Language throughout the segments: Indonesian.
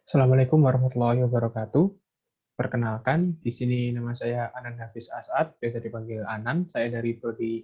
Assalamualaikum warahmatullahi wabarakatuh. Perkenalkan, di sini nama saya Anan Hafiz As'ad, biasa dipanggil Anan. Saya dari Prodi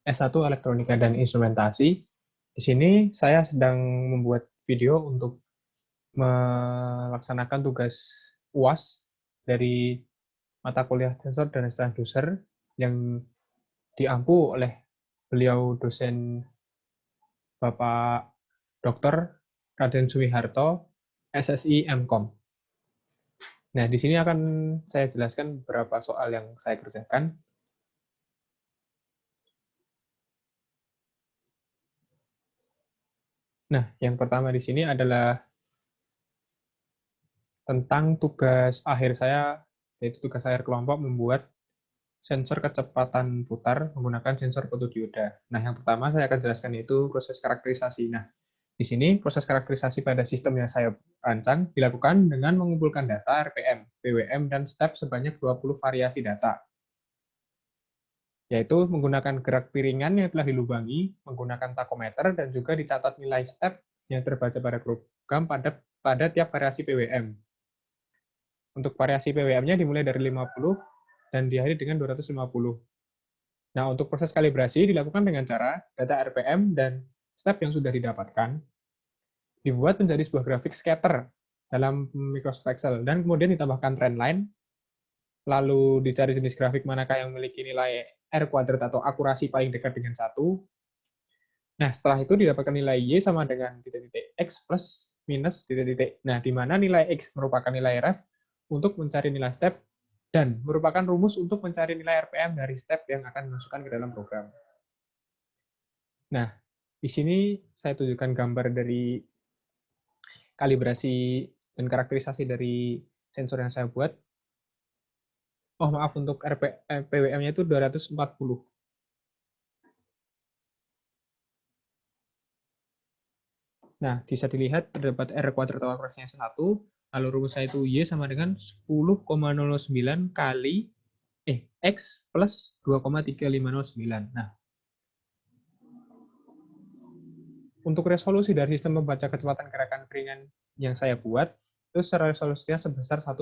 S1 Elektronika dan Instrumentasi. Di sini saya sedang membuat video untuk melaksanakan tugas UAS dari mata kuliah sensor dan transducer yang diampu oleh beliau dosen Bapak Dr. Raden Sumiharto, SSI MKOM. Nah, di sini akan saya jelaskan beberapa soal yang saya kerjakan. Nah, yang pertama di sini adalah tentang tugas akhir saya, yaitu tugas akhir kelompok membuat sensor kecepatan putar menggunakan sensor fotodioda. Nah, yang pertama saya akan jelaskan yaitu proses karakterisasi. Nah, di sini proses karakterisasi pada sistem yang saya rancang dilakukan dengan mengumpulkan data RPM, PWM, dan step sebanyak 20 variasi data, yaitu menggunakan gerak piringan yang telah dilubangi, menggunakan takometer, dan juga dicatat nilai step yang terbaca pada program pada tiap variasi PWM. Untuk variasi PWM-nya dimulai dari 50 dan diakhiri dengan 250. Nah, untuk proses kalibrasi dilakukan dengan cara data RPM dan step yang sudah didapatkan dibuat menjadi sebuah grafik scatter dalam Microsoft Excel dan kemudian ditambahkan trendline, lalu dicari jenis grafik manakah yang memiliki nilai R kuadrat atau akurasi paling dekat dengan 1. Nah, setelah itu didapatkan nilai Y sama dengan titik-titik X plus minus titik-titik. Nah, di mana nilai X merupakan nilai ref untuk mencari nilai step dan merupakan rumus untuk mencari nilai RPM dari step yang akan dimasukkan ke dalam program. Nah, di sini saya tunjukkan gambar dari kalibrasi dan karakterisasi dari sensor yang saya buat. Oh, maaf, untuk PWM-nya itu 240. Nah, bisa dilihat terdapat R kuadrat atau akurasinya 1, lalu rumusnya itu Y sama dengan 10,009 kali X plus 2,3509. Nah, untuk resolusi dari sistem membaca kecepatan gerakan piringan yang saya buat, itu secara resolusinya sebesar 1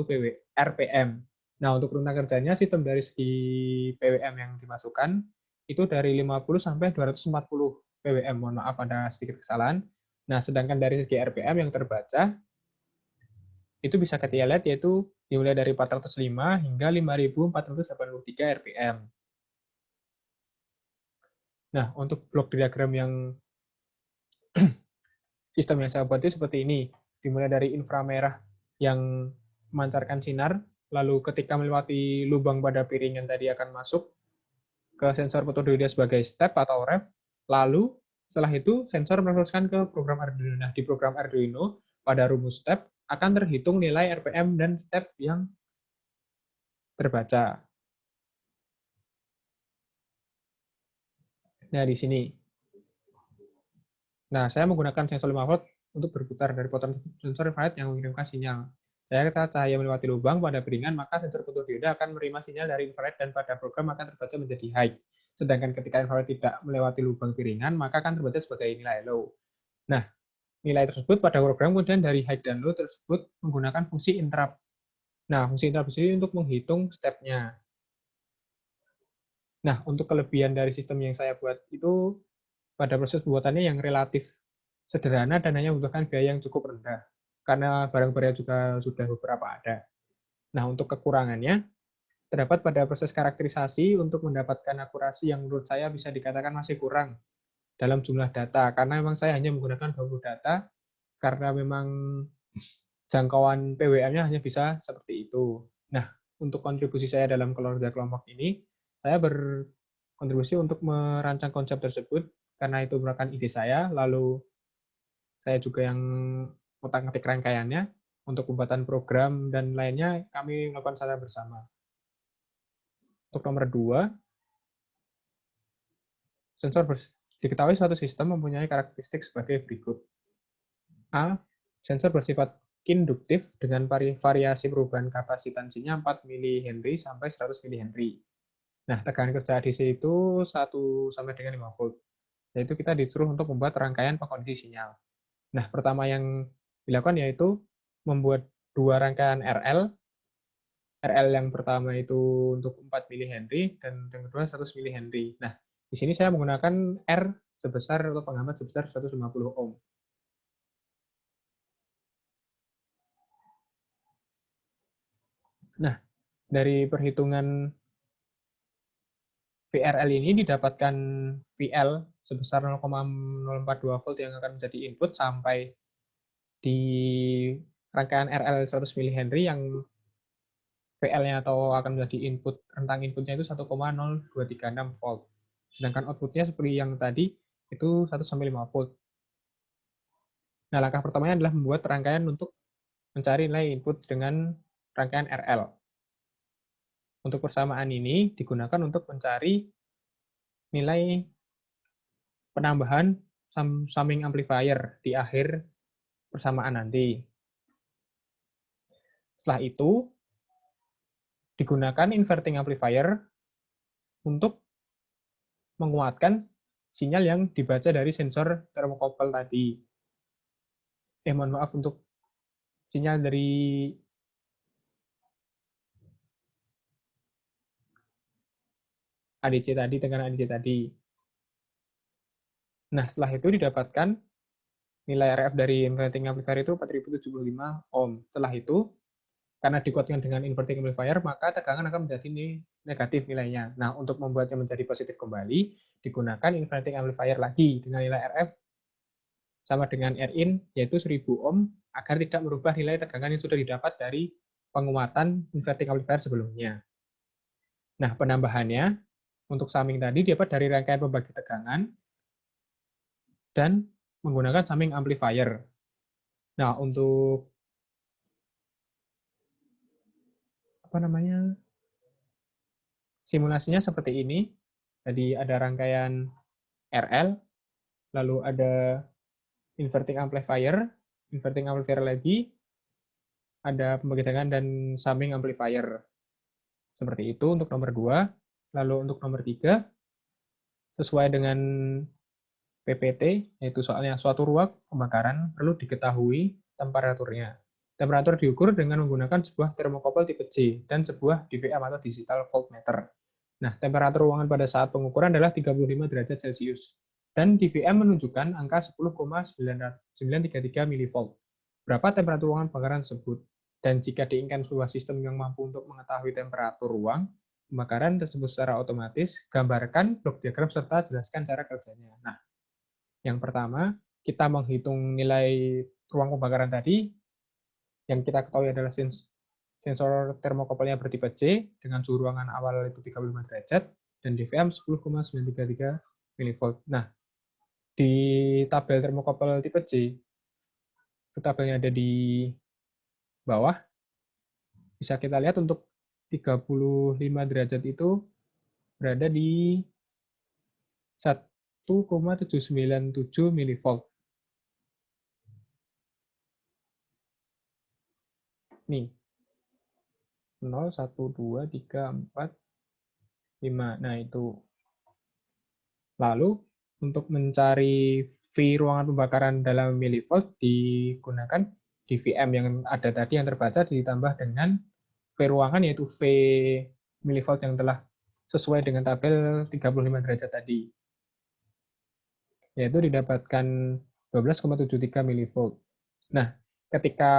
RPM. Nah, untuk rentang kerjanya, sistem dari segi PWM yang dimasukkan, itu dari 50 sampai 240 PWM. Mohon maaf, ada sedikit kesalahan. Nah, sedangkan dari segi RPM yang terbaca, itu bisa kita lihat yaitu dimulai dari 405 hingga 5.483 RPM. Nah, untuk blok diagram yang sistem yang saya buat itu seperti ini. Dimulai dari inframerah yang memancarkan sinar, lalu ketika melewati lubang pada piringan tadi akan masuk ke sensor fotodioda sebagai step atau ref, lalu setelah itu sensor meneruskan ke program Arduino. Nah, di program Arduino, pada rumus step akan terhitung nilai RPM dan step yang terbaca. Nah, di sini. Nah, saya menggunakan sensor 5 volt untuk berputar dari potongan sensor infrared yang mengirimkan sinyal. Saya kata cahaya melewati lubang pada piringan, maka sensor fotodioda akan menerima sinyal dari infrared dan pada program akan terbaca menjadi high. Sedangkan ketika infrared tidak melewati lubang piringan, maka akan terbaca sebagai nilai low. Nah, nilai tersebut pada program kemudian dari high dan low tersebut menggunakan fungsi interrupt. Nah, fungsi interrupt ini untuk menghitung step-nya. Nah, untuk kelebihan dari sistem yang saya buat itu pada proses pembuatannya yang relatif sederhana dan hanya membutuhkan biaya yang cukup rendah. Karena barang-barangnya juga sudah beberapa ada. Nah, untuk kekurangannya, terdapat pada proses karakterisasi untuk mendapatkan akurasi yang menurut saya bisa dikatakan masih kurang dalam jumlah data. Karena memang saya hanya menggunakan 20 data, karena memang jangkauan PWM-nya hanya bisa seperti itu. Nah, untuk kontribusi saya dalam keluarga kelompok ini, saya berkontribusi untuk merancang konsep tersebut, karena itu merupakan ide saya, lalu saya juga yang otak-atik rangkaiannya, untuk pembuatan program dan lainnya kami melakukan secara bersama. Untuk nomor 2, sensor diketahui suatu sistem mempunyai karakteristik sebagai berikut. A. Sensor bersifat induktif dengan variasi perubahan kapasitansinya 4 mH sampai 100 mH. Nah, tegangan kerja DC itu 1 sampai dengan 5 volt. Yaitu kita disuruh untuk membuat rangkaian pengkondisi sinyal. Nah, pertama yang dilakukan yaitu membuat dua rangkaian RL. RL yang pertama itu untuk 4 mH dan yang kedua 100 mH. Nah, di sini saya menggunakan R sebesar atau penghambat sebesar 150 ohm. Nah, dari perhitungan VRL ini didapatkan VL sebesar 0,042 volt yang akan menjadi input sampai di rangkaian RL 100 mH yang VL-nya atau akan menjadi input, rentang inputnya itu 1,0236 volt. Sedangkan outputnya seperti yang tadi itu 1-5 volt. Nah, langkah pertamanya adalah membuat rangkaian untuk mencari nilai input dengan rangkaian RL. Untuk persamaan ini digunakan untuk mencari nilai penambahan summing amplifier di akhir persamaan nanti. Setelah itu, digunakan inverting amplifier untuk menguatkan sinyal yang dibaca dari sensor thermocouple tadi. Mohon maaf untuk sinyal dari ADC tadi, tekanan ADC tadi. Nah, setelah itu didapatkan nilai RF dari inverting amplifier itu 4075 ohm. Setelah itu, karena dikuatkan dengan inverting amplifier, maka tegangan akan menjadi negatif nilainya. Nah, untuk membuatnya menjadi positif kembali, digunakan inverting amplifier lagi dengan nilai RF sama dengan Rin, yaitu 1000 ohm, agar tidak merubah nilai tegangan yang sudah didapat dari penguatan inverting amplifier sebelumnya. Nah, penambahannya untuk summing tadi dapat dari rangkaian pembagi tegangan dan menggunakan summing amplifier. Nah, untuk simulasinya seperti ini. Jadi ada rangkaian RL, lalu ada inverting amplifier lagi, ada pembagi tegangan dan summing amplifier. Seperti itu untuk nomor 2. Lalu untuk nomor 3, sesuai dengan PPT, yaitu soalnya suatu ruang pembakaran perlu diketahui temperaturnya. Temperatur diukur dengan menggunakan sebuah termokouple tipe C dan sebuah DVM atau digital voltmeter. Nah, temperatur ruangan pada saat pengukuran adalah 35 derajat Celcius. Dan DVM menunjukkan angka 10,933 mV. Berapa temperatur ruangan pembakaran tersebut? Dan jika diinginkan sebuah sistem yang mampu untuk mengetahui temperatur ruang pembakaran tersebut secara otomatis, gambarkan blok diagram serta jelaskan cara kerjanya. Nah, yang pertama, kita menghitung nilai ruang pembakaran tadi, yang kita ketahui adalah sensor termokouple-nya bertipe C, dengan suhu ruangan awal itu 35 derajat, dan DVM 10,933 mV. Nah, di tabel termokouple tipe C, itu tabelnya ada di bawah, bisa kita lihat untuk 35 derajat itu berada di 1,797 mV. Nih, 0, 1, 2, 3, 4, 5. Nah, itu. Lalu, untuk mencari V ruangan pembakaran dalam milivolt, digunakan DVM yang ada tadi yang terbaca ditambah dengan V ruangan, yaitu V milivolt yang telah sesuai dengan tabel 35 derajat tadi. Yaitu didapatkan 12,73 milivolt. Nah, ketika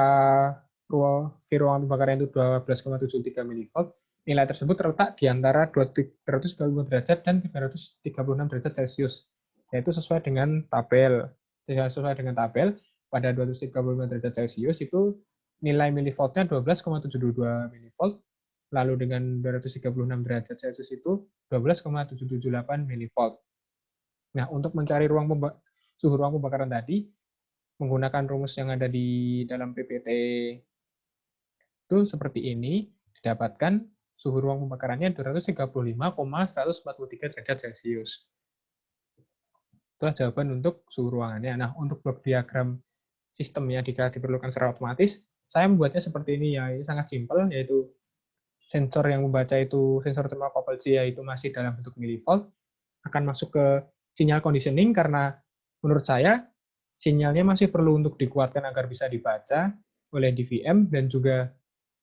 V ruangan pembakaran itu 12,73 milivolt, nilai tersebut terletak di antara 335 derajat dan 336 derajat Celcius, yaitu sesuai dengan tabel. Sesuai dengan tabel, pada 235 derajat Celcius itu nilai milivoltnya 12,722 milivolt, lalu dengan 236 derajat Celcius itu 12,778 milivolt. Nah, untuk mencari suhu ruang pembakaran tadi, menggunakan rumus yang ada di dalam PPT itu seperti ini, didapatkan suhu ruang pembakarannya 235,143 derajat Celcius. Itulah jawaban untuk suhu ruangannya. Nah, untuk blok diagram sistemnya jika diperlukan secara otomatis, saya membuatnya seperti ini ya, ini sangat simpel, yaitu sensor yang membaca itu, sensor thermocouple C yaitu masih dalam bentuk milivolt, akan masuk ke sinyal conditioning karena menurut saya sinyalnya masih perlu untuk dikuatkan agar bisa dibaca. oleh DVM dan juga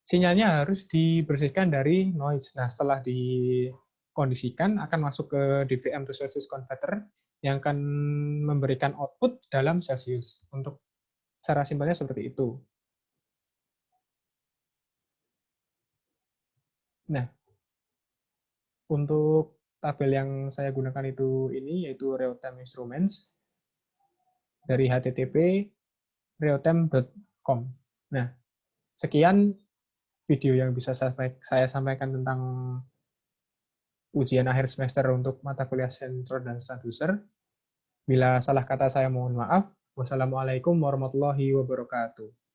sinyalnya harus dibersihkan dari noise. Nah, setelah dikondisikan akan masuk ke DVM to Celsius converter yang akan memberikan output dalam Celsius. Untuk secara simpelnya seperti itu. Nah, untuk tabel yang saya gunakan itu ini yaitu real-time instruments dari http realtime.com. Nah, sekian video yang bisa saya sampaikan tentang ujian akhir semester untuk mata kuliah sensor dan transducer. Bila salah kata saya mohon maaf. Wassalamualaikum warahmatullahi wabarakatuh.